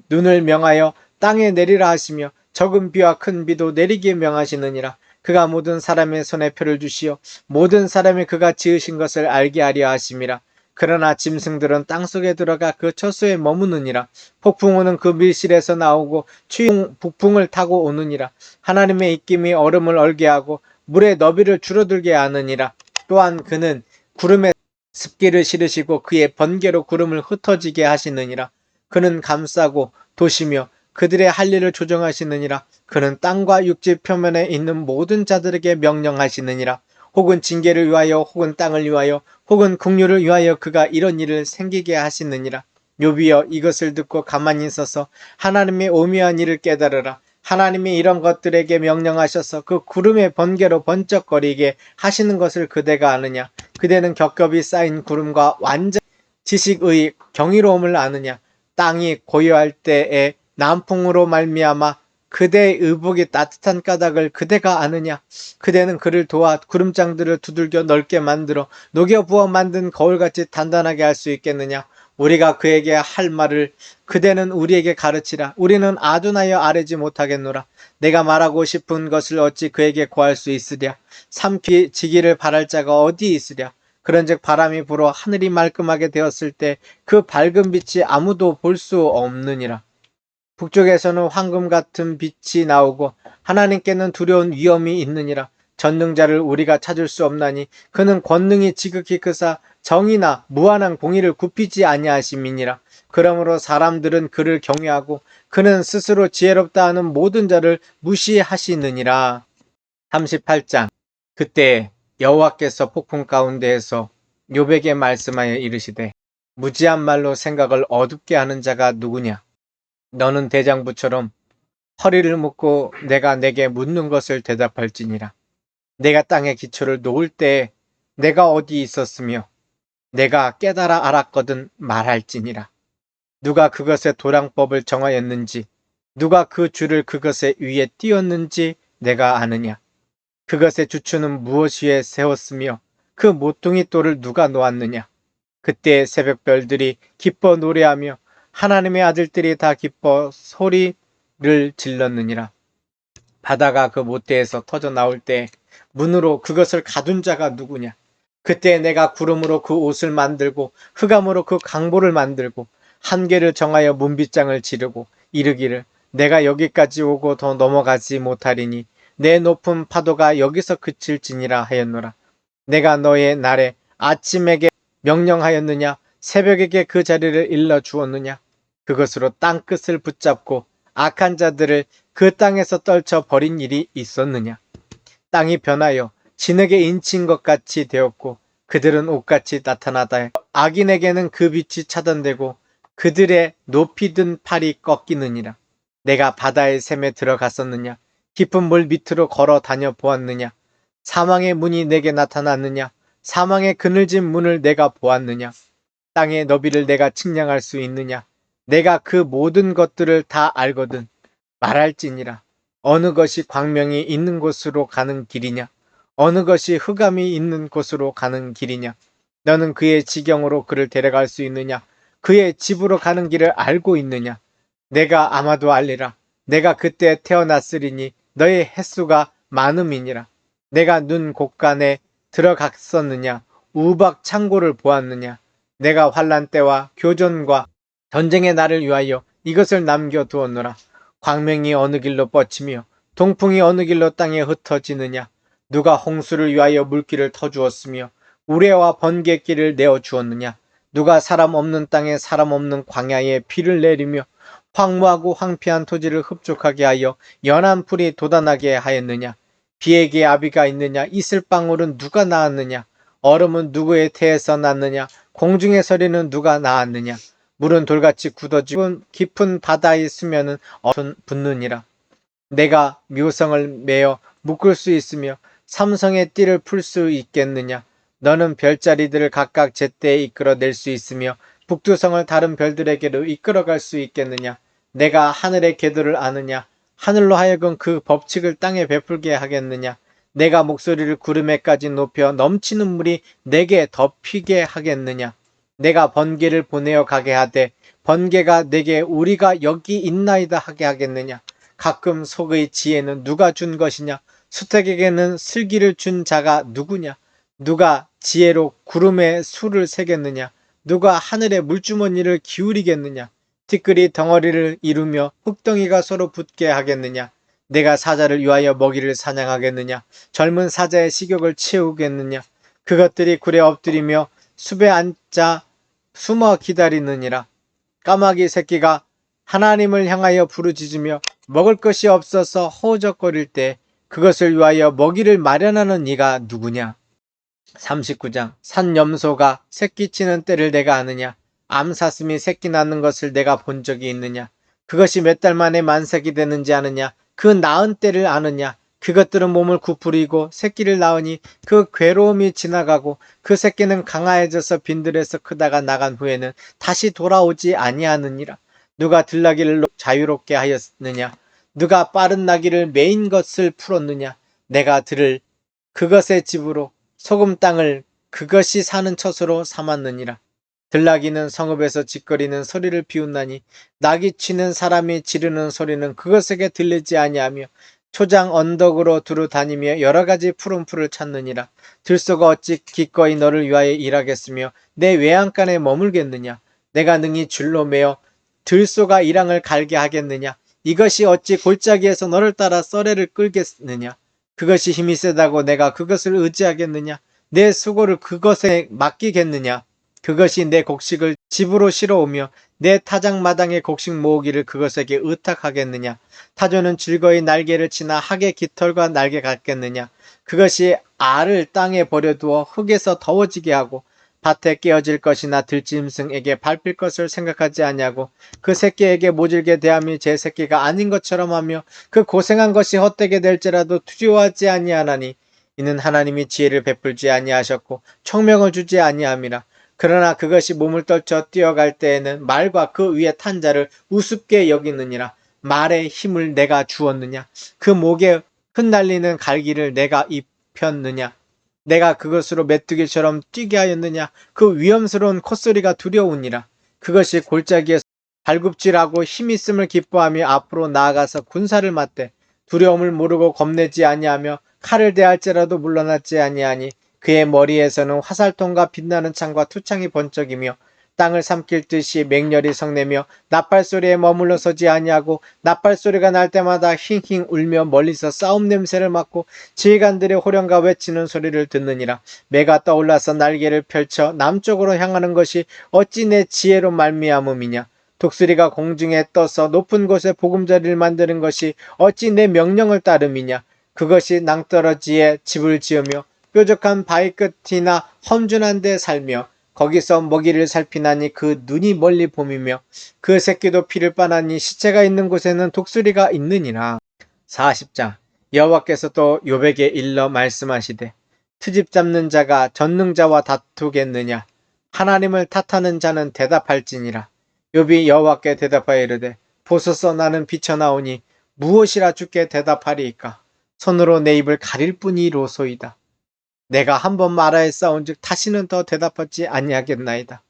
눈을 명하여 땅에 내리라 하시며 적은 비와 큰 비도 내리게 명하시느니라. 그가 모든 사람의 손에 표를 주시어 모든 사람이 그가 지으신 것을 알게 하려 하심이라. 그러나 짐승들은 땅속에 들어가 그 처소에 머무느니라. 폭풍우는 그 밀실에서 나오고 추운 북풍을 타고 오느니라. 하나님의 입김이 얼음을 얼게 하고 물의 너비를 줄어들게 하느니라. 또한 그는 구름에 습기를 실으시고 그의 번개로 구름을 흩어지게 하시느니라. 그는 감싸고 도시며 그들의 할 일을 조정하시느니라. 그는 땅과 육지 표면에 있는 모든 자들에게 명령하시느니라. 혹은 징계를 위하여 혹은 땅을 위하여 혹은 국류를 위하여 그가 이런 일을 생기게 하시느니라. 욥이여 이것을 듣고 가만히 있어서 하나님의 오묘한 일을 깨달으라. 하나님이 이런 것들에게 명령하셔서 그 구름의 번개로 번쩍거리게 하시는 것을 그대가 아느냐. 그대는 겹겹이 쌓인 구름과 완전 지식의 경이로움을 아느냐. 땅이 고요할 때에 남풍으로 말미암아 그대의 의복이 따뜻한 까닭을 그대가 아느냐. 그대는 그를 도와 구름장들을 두들겨 넓게 만들어 녹여 부어 만든 거울같이 단단하게 할 수 있겠느냐. 우리가 그에게 할 말을 그대는 우리에게 가르치라. 우리는 아둔하여 아뢰지 못하겠노라. 내가 말하고 싶은 것을 어찌 그에게 고할 수 있으랴. 삼키지기를 바랄 자가 어디 있으랴. 그런즉 바람이 불어 하늘이 말끔하게 되었을 때 그 밝은 빛이 아무도 볼 수 없느니라. 북쪽에서는 황금 같은 빛이 나오고 하나님께는 두려운 위엄이 있느니라. 전능자를 우리가 찾을 수 없나니 그는 권능이 지극히 크사 정의나 무한한 공의를 굽히지 아니하심이니라. 그러므로 사람들은 그를 경외하고 그는 스스로 지혜롭다 하는 모든 자를 무시하시느니라. 38장. 그때 여호와께서 폭풍 가운데에서 욥에게 말씀하여 이르시되 무지한 말로 생각을 어둡게 하는 자가 누구냐. 너는 대장부처럼 허리를 묶고 내가 내게 묻는 것을 대답할지니라. 내가 땅의 기초를 놓을 때에 내가 어디 있었으며 내가 깨달아 알았거든 말할지니라. 누가 그것의 도량법을 정하였는지 누가 그 줄을 그것의 위에 띄웠는지 내가 아느냐. 그것의 주추는 무엇 위에 세웠으며 그 모퉁이 돌을 누가 놓았느냐. 그때 새벽별들이 기뻐 노래하며 하나님의 아들들이 다 기뻐 소리를 질렀느니라. 바다가 그 모태에서 터져 나올 때 문으로 그것을 가둔 자가 누구냐. 그때 내가 구름으로 그 옷을 만들고 흑암으로 그 강보를 만들고 한계를 정하여 문빗장을 지르고 이르기를 내가 여기까지 오고 더 넘어가지 못하리니 내 높은 파도가 여기서 그칠지니라 하였노라. 내가 너의 날에 아침에게 명령하였느냐. 새벽에게 그 자리를 일러 주었느냐. 그것으로 땅끝을 붙잡고 악한 자들을 그 땅에서 떨쳐 버린 일이 있었느냐. 땅이 변하여 진흙에 인친 것 같이 되었고 그들은 옷같이 나타나다 악인에게는 그 빛이 차단되고 그들의 높이 든 팔이 꺾이느니라. 내가 바다의 샘에 들어갔었느냐. 깊은 물 밑으로 걸어 다녀 보았느냐. 사망의 문이 내게 나타났느냐. 사망의 그늘진 문을 내가 보았느냐. 땅의 너비를 내가 측량할 수 있느냐. 내가 그 모든 것들을 다 알거든 말할지니라. 어느 것이 광명이 있는 곳으로 가는 길이냐. 어느 것이 흑암이 있는 곳으로 가는 길이냐. 너는 그의 지경으로 그를 데려갈 수 있느냐. 그의 집으로 가는 길을 알고 있느냐. 내가 아마도 알리라. 내가 그때 태어났으리니 너의 횟수가 많음이니라. 내가 눈 곳간에 들어갔었느냐. 우박 창고를 보았느냐. 내가 환난 때와 교전과 전쟁의 날을 위하여 이것을 남겨두었노라. 광명이 어느 길로 뻗치며 동풍이 어느 길로 땅에 흩어지느냐. 누가 홍수를 위하여 물길을 터주었으며 우레와 번개길을 내어주었느냐. 누가 사람 없는 땅에 사람 없는 광야에 비를 내리며 황무하고 황폐한 토지를 흡족하게 하여 연한 풀이 돋아나게 하였느냐. 비에게 아비가 있느냐. 이슬방울은 누가 낳았느냐. 얼음은 누구의 태에서 났느냐. 공중의 서리는 누가 낳았느냐. 물은 돌같이 굳어지고 깊은 바다의 수면은 붙느니라. 내가 묘성을 메어 묶을 수 있으며 삼성의 띠를 풀 수 있겠느냐. 너는 별자리들을 각각 제때에 이끌어낼 수 있으며 북두성을 다른 별들에게로 이끌어갈 수 있겠느냐. 내가 하늘의 궤도를 아느냐. 하늘로 하여금 그 법칙을 땅에 베풀게 하겠느냐. 내가 목소리를 구름에까지 높여 넘치는 물이 내게 덮이게 하겠느냐. 내가 번개를 보내어 가게 하되 번개가 내게 우리가 여기 있나이다 하게 하겠느냐. 가끔 속의 지혜는 누가 준 것이냐. 수탉에게는 슬기를 준 자가 누구냐? 누가 지혜로 구름에 수를 세겠느냐? 누가 하늘의 물주머니를 기울이겠느냐? 티끌이 덩어리를 이루며 흙덩이가 서로 붙게 하겠느냐? 내가 사자를 위하여 먹이를 사냥하겠느냐? 젊은 사자의 식욕을 채우겠느냐? 그것들이 굴에 엎드리며 숲에 앉아 숨어 기다리느니라. 까마귀 새끼가 하나님을 향하여 부르짖으며 먹을 것이 없어서 허우적거릴 때 그것을 위하여 먹이를 마련하는 이가 누구냐? 39장. 산염소가 새끼치는 때를 내가 아느냐? 암사슴이 새끼 낳는 것을 내가 본 적이 있느냐? 그것이 몇 달 만에 만삭이 되는지 아느냐? 그 낳은 때를 아느냐? 그것들은 몸을 구부리고 새끼를 낳으니 그 괴로움이 지나가고 그 새끼는 강화해져서 빈들에서 크다가 나간 후에는 다시 돌아오지 아니하느니라. 누가 들나귀를 자유롭게 하였느냐? 누가 빠른 나귀를 메인 것을 풀었느냐? 내가 들을 그것의 집으로 소금 땅을 그것이 사는 처소로 삼았느니라. 들나귀는 성읍에서 짓거리는 소리를 비웃나니 나귀 치는 사람이 지르는 소리는 그것에게 들리지 아니하며 초장 언덕으로 두루 다니며 여러 가지 푸른 풀을 찾느니라. 들소가 어찌 기꺼이 너를 위하여 일하겠으며 내 외양간에 머물겠느냐? 내가 능히 줄로 매어 들소가 이랑을 갈게 하겠느냐? 이것이 어찌 골짜기에서 너를 따라 썰애를 끌겠느냐? 그것이 힘이 세다고 내가 그것을 의지하겠느냐? 내 수고를 그것에 맡기겠느냐? 그것이 내 곡식을 집으로 실어오며 내 타작마당의 곡식 모으기를 그것에게 의탁하겠느냐? 타조는 즐거이 날개를 치나 학의 깃털과 날개 같겠느냐? 그것이 알을 땅에 버려두어 흙에서 더워지게 하고 밭에 깨어질 것이나 들짐승에게 밟힐 것을 생각하지 아니하고 그 새끼에게 모질게 대함이 제 새끼가 아닌 것처럼 하며 그 고생한 것이 헛되게 될지라도 두려워하지 아니하나니 이는 하나님이 지혜를 베풀지 아니하셨고 총명을 주지 아니함이라. 그러나 그것이 몸을 떨쳐 뛰어갈 때에는 말과 그 위에 탄 자를 우습게 여기느니라. 말의 힘을 내가 주었느냐? 그 목에 흩날리는 갈기를 내가 입혔느냐? 내가 그것으로 메뚜기처럼 뛰게 하였느냐? 그 위험스러운 콧소리가 두려우니라. 그것이 골짜기에서 발굽질하고 힘있음을 기뻐하며 앞으로 나아가서 군사를 맞대 두려움을 모르고 겁내지 아니하며 칼을 대할지라도 물러나지 아니하니 그의 머리에서는 화살통과 빛나는 창과 투창이 번쩍이며 땅을 삼킬 듯이 맹렬히 성내며 나팔소리에 머물러 서지 아니하고 나팔소리가 날 때마다 힝힝 울며 멀리서 싸움 냄새를 맡고 지휘관들의 호령과 외치는 소리를 듣느니라. 매가 떠올라서 날개를 펼쳐 남쪽으로 향하는 것이 어찌 내 지혜로 말미암음이냐? 독수리가 공중에 떠서 높은 곳에 보금자리를 만드는 것이 어찌 내 명령을 따름이냐? 그것이 낭떠러지에 집을 지으며 뾰족한 바위 끝이나 험준한 데 살며 거기서 먹이를 살피나니 그 눈이 멀리 봄이며 그 새끼도 피를 빠나니 시체가 있는 곳에는 독수리가 있느니라. 40장. 여호와께서 또 욥에게 일러 말씀하시되 트집 잡는 자가 전능자와 다투겠느냐? 하나님을 탓하는 자는 대답할지니라. 욥이 여호와께 대답하여 이르되 보소서 나는 비쳐나오니 무엇이라 주께 대답하리이까? 손으로 내 입을 가릴 뿐이로소이다. 내가 한번 말하였사온즉 다시는 더 대답하지 아니하겠나이다.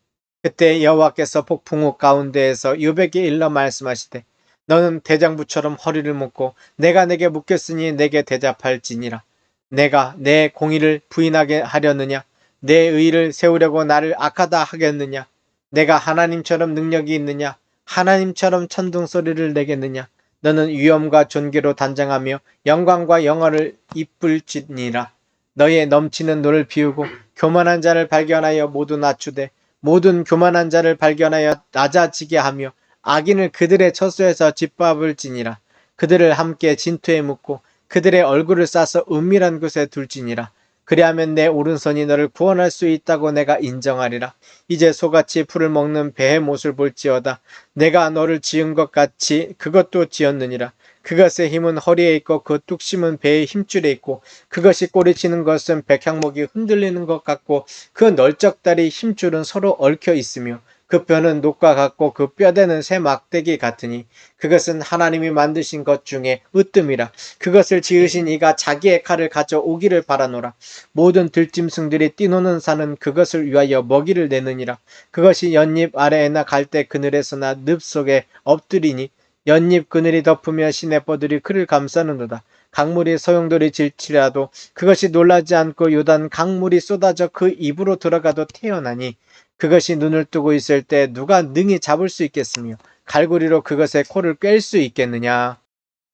그때 여호와께서 폭풍우 가운데에서 욥에게 일러 말씀하시되 너는 대장부처럼 허리를 묶고 내가 내게 묻겠으니 내게 대답할지니라. 내가 내 공의를 부인하게 하려느냐? 내 의를 세우려고 나를 악하다 하겠느냐? 내가 하나님처럼 능력이 있느냐? 하나님처럼 천둥소리를 내겠느냐? 너는 위엄과 존귀로 단장하며 영광과 영화를 이쁠지니라. 너의 넘치는 노를 비우고 교만한 자를 발견하여 모두 낮추되 모든 교만한 자를 발견하여 낮아지게 하며 악인을 그들의 처소에서 짓밟을지니라. 그들을 함께 진토에 묻고 그들의 얼굴을 싸서 은밀한 곳에 둘지니라. 그리하면 내 오른손이 너를 구원할 수 있다고 내가 인정하리라. 이제 소같이 풀을 먹는 배의 못을 볼지어다. 내가 너를 지은 것 같이 그것도 지었느니라. 그것의 힘은 허리에 있고 그 뚝심은 배의 힘줄에 있고 그것이 꼬리치는 것은 백향목이 흔들리는 것 같고 그 널쩍다리 힘줄은 서로 얽혀 있으며 그 뼈는 녹과 같고 그 뼈대는 새 막대기 같으니 그것은 하나님이 만드신 것 중에 으뜸이라. 그것을 지으신 이가 자기의 칼을 가져오기를 바라노라. 모든 들짐승들이 뛰노는 산은 그것을 위하여 먹이를 내느니라. 그것이 연잎 아래에나 갈대 그늘에서나 늪 속에 엎드리니 연잎 그늘이 덮으며 시내 뻗들이 그를 감싸는도다. 강물이 소용돌이 질지라도 그것이 놀라지 않고 요단 강물이 쏟아져 그 입으로 들어가도 태어나니 그것이 눈을 뜨고 있을 때 누가 능히 잡을 수 있겠으며 갈고리로 그것의 코를 꿰 수 있겠느냐.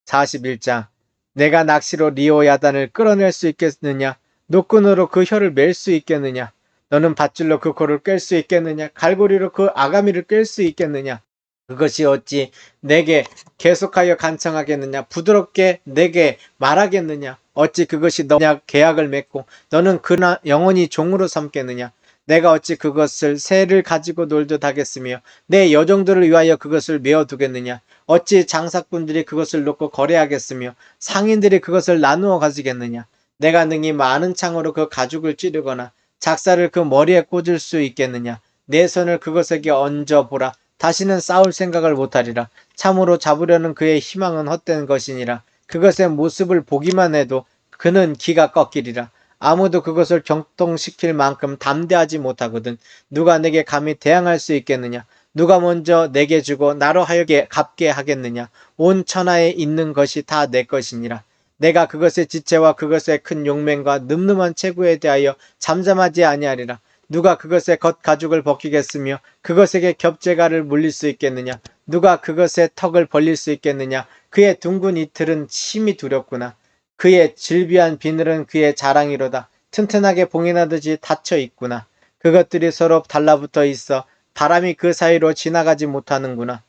41장. 내가 낚시로 리오야단을 끌어낼 수 있겠느냐? 노끈으로 그 혀를 맬 수 있겠느냐? 너는 밧줄로 그 코를 꿰 수 있겠느냐? 갈고리로 그 아가미를 꿰 수 있겠느냐? 그것이 어찌 내게 계속하여 간청하겠느냐? 부드럽게 내게 말하겠느냐? 어찌 그것이 너냐 계약을 맺고 너는 그나 영원히 종으로 삼겠느냐? 내가 어찌 그것을 새를 가지고 놀듯 하겠으며 내 여종들을 위하여 그것을 메어두겠느냐? 어찌 장사꾼들이 그것을 놓고 거래하겠으며 상인들이 그것을 나누어 가지겠느냐? 내가 능히 많은 창으로 그 가죽을 찌르거나 작사를 그 머리에 꽂을 수 있겠느냐? 내 손을 그것에게 얹어보라. 다시는 싸울 생각을 못하리라. 참으로 잡으려는 그의 희망은 헛된 것이니라. 그것의 모습을 보기만 해도 그는 기가 꺾이리라. 아무도 그것을 경동시킬 만큼 담대하지 못하거든. 누가 내게 감히 대항할 수 있겠느냐? 누가 먼저 내게 주고 나로 하여금 갚게 하겠느냐? 온 천하에 있는 것이 다 내 것이니라. 내가 그것의 지체와 그것의 큰 용맹과 늠름한 체구에 대하여 잠잠하지 아니하리라. 누가 그것의 겉가죽을 벗기겠으며 그것에게 겹재가를 물릴 수 있겠느냐? 누가 그것의 턱을 벌릴 수 있겠느냐? 그의 둥근 이틀은 심히 두렵구나. 그의 질비한 비늘은 그의 자랑이로다. 튼튼하게 봉인하듯이 닫혀 있구나. 그것들이 서로 달라붙어 있어 바람이 그 사이로 지나가지 못하는구나.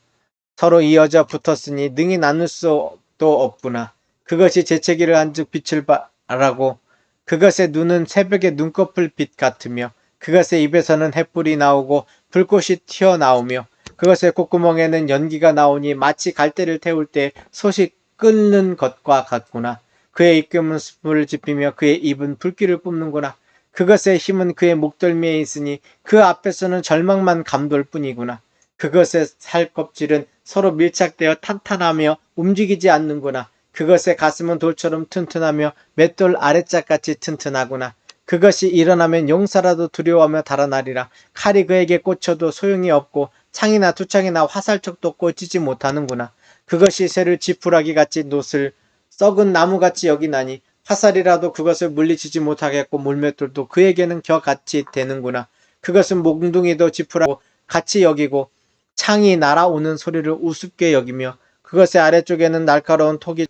서로 이어져 붙었으니 능히 나눌 수도 없구나. 그것이 재채기를 한즉 빛을 발하고 그것의 눈은 새벽의 눈꺼풀 빛 같으며 그것의 입에서는 햇불이 나오고 불꽃이 튀어나오며 그것의 콧구멍에는 연기가 나오니 마치 갈대를 태울 때 솥이 끓는 것과 같구나. 그의 입김은 숯불을 지피며 그의 입은 불길을 뿜는구나. 그것의 힘은 그의 목덜미에 있으니 그 앞에서는 절망만 감돌 뿐이구나. 그것의 살껍질은 서로 밀착되어 탄탄하며 움직이지 않는구나. 그것의 가슴은 돌처럼 튼튼하며 맷돌 아래짝같이 튼튼하구나. 그것이 일어나면 용사라도 두려워하며 달아나리라. 칼이 그에게 꽂혀도 소용이 없고 창이나 두창이나 화살촉도 꽂히지 못하는구나. 그것이 새를 지푸라기같이 노슬 썩은 나무같이 여기나니 화살이라도 그것을 물리치지 못하겠고 물맷돌도 그에게는 겨같이 되는구나. 그것은 몽둥이도 지푸라고 같이 여기고 창이 날아오는 소리를 우습게 여기며 그것의 아래쪽에는 날카로운 토기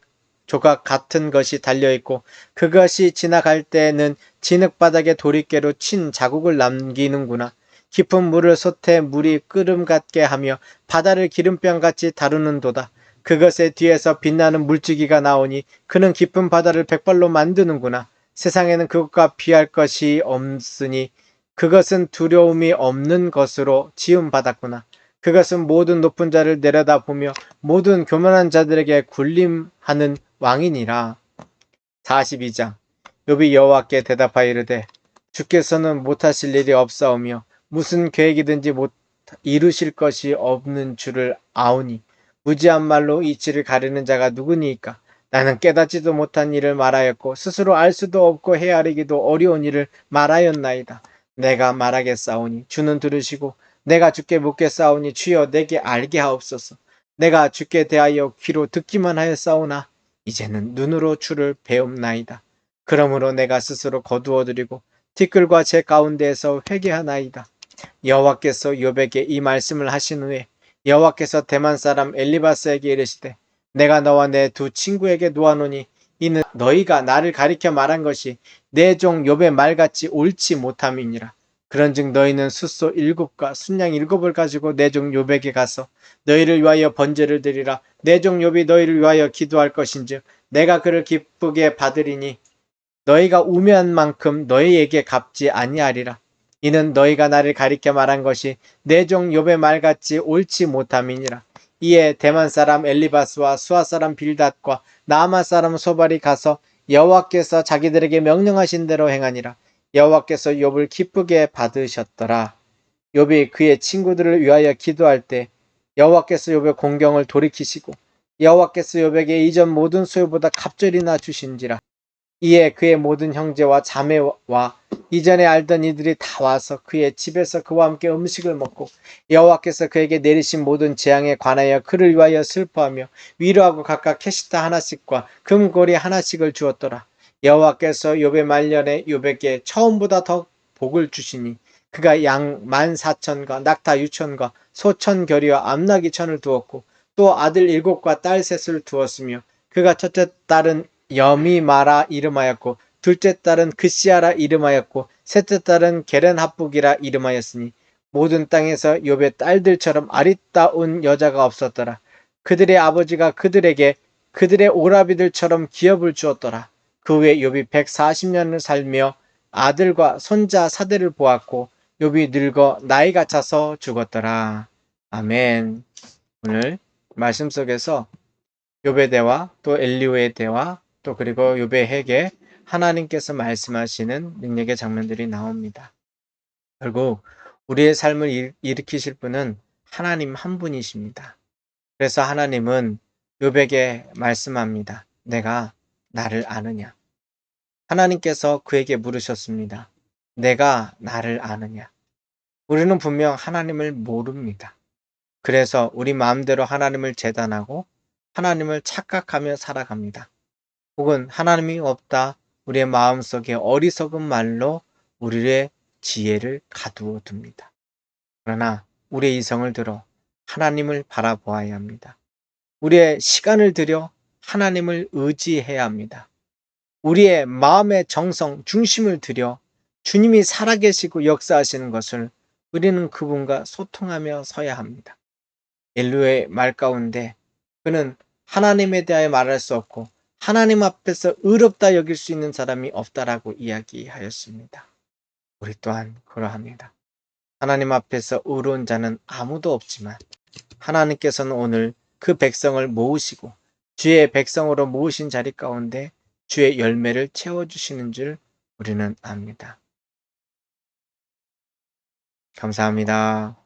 조각 같은 것이 달려있고 그것이 지나갈 때는 진흙바닥에 도리깨로 친 자국을 남기는구나. 깊은 물을 솥에 물이 끓음 같게 하며 바다를 기름병같이 다루는도다. 그것의 뒤에서 빛나는 물지기가 나오니 그는 깊은 바다를 백발로 만드는구나. 세상에는 그것과 비할 것이 없으니 그것은 두려움이 없는 것으로 지음받았구나. 그것은 모든 높은 자를 내려다보며 모든 교만한 자들에게 군림하는 왕이니라. 42장. 욥이 여호와께 대답하여 이르되 주께서는 못하실 일이 없사오며 무슨 계획이든지 못 이루실 것이 없는 줄을 아오니 무지한 말로 이치를 가리는 자가 누구니이까? 나는 깨닫지도 못한 일을 말하였고 스스로 알 수도 없고 헤아리기도 어려운 일을 말하였나이다. 내가 말하겠사오니 주는 들으시고 내가 주께 묻겠사오니 주여 내게 알게 하옵소서. 내가 주께 대하여 귀로 듣기만 하였사오나 이제는 눈으로 주를 배움나이다. 그러므로 내가 스스로 거두어드리고 티끌과 제 가운데에서 회개하나이다. 여호와께서 욥에게 이 말씀을 하신 후에 여호와께서 대만 사람 엘리바스에게 이르시되 내가 너와 내 두 친구에게 놓아노니 이는 너희가 나를 가리켜 말한 것이 내 종 욥의 말같이 옳지 못함이니라. 그런즉 너희는 숫소 7과 순양 7을 가지고 내 종 욥에게 가서 너희를 위하여 번제를 드리라. 내 종 욥이 너희를 위하여 기도할 것인즉 내가 그를 기쁘게 받으리니 너희가 우매한 만큼 너희에게 갚지 아니하리라. 이는 너희가 나를 가리켜 말한 것이 내 종 욥의 말같이 옳지 못함이니라. 이에 대만 사람 엘리바스와 수아 사람 빌닷과 나아마 사람 소발이 가서 여호와께서 자기들에게 명령하신 대로 행하니라. 여호와께서 욥을 기쁘게 받으셨더라. 욥이 그의 친구들을 위하여 기도할 때 여호와께서 욥의 공경을 돌이키시고 여호와께서 욥에게 이전 모든 소유보다 갑절이나 주신지라. 이에 그의 모든 형제와 자매와 이전에 알던 이들이 다 와서 그의 집에서 그와 함께 음식을 먹고 여호와께서 그에게 내리신 모든 재앙에 관하여 그를 위하여 슬퍼하며 위로하고 각각 캐시타 하나씩과 금고리 하나씩을 주었더라. 여호와께서 욥의 말년에 욥에게 처음보다 더 복을 주시니 그가 양 14,000과 낙타 6,000과 소 1,000결이와 암나귀 1,000을 두었고 또 아들 7과 딸 셋을 두었으며 그가 첫째 딸은 여미마라 이름하였고 둘째 딸은 그시아라 이름하였고 셋째 딸은 게렌합북이라 이름하였으니 모든 땅에서 욥의 딸들처럼 아리따운 여자가 없었더라. 그들의 아버지가 그들에게 그들의 오라비들처럼 기업을 주었더라. 그 후에 욥이 140년을 살며 아들과 손자 사대를 보았고 욥이 늙어 나이가 차서 죽었더라. 아멘. 오늘 말씀 속에서 욥의 대화, 또 엘리후의 대화, 또 그리고 욥의 회개, 하나님께서 말씀하시는 능력의 장면들이 나옵니다. 결국 우리의 삶을 일으키실 분은 하나님 한 분이십니다. 그래서 하나님은 욥에게 말씀합니다. 내가 나를 아느냐? 하나님께서 그에게 물으셨습니다. 내가 나를 아느냐? 우리는 분명 하나님을 모릅니다. 그래서 우리 마음대로 하나님을 재단하고 하나님을 착각하며 살아갑니다. 혹은 하나님이 없다 우리의 마음속에 어리석은 말로 우리의 지혜를 가두어 둡니다. 그러나 우리의 이성을 들어 하나님을 바라보아야 합니다. 우리의 시간을 들여 하나님을 의지해야 합니다. 우리의 마음의 정성, 중심을 들여 주님이 살아계시고 역사하시는 것을 우리는 그분과 소통하며 서야 합니다. 엘루의 말 가운데 그는 하나님에 대하여 말할 수 없고 하나님 앞에서 의롭다 여길 수 있는 사람이 없다라고 이야기하였습니다. 우리 또한 그러합니다. 하나님 앞에서 의로운 자는 아무도 없지만 하나님께서는 오늘 그 백성을 모으시고 주의 백성으로 모으신 자리 가운데 주의 열매를 채워주시는 줄 우리는 압니다. 감사합니다.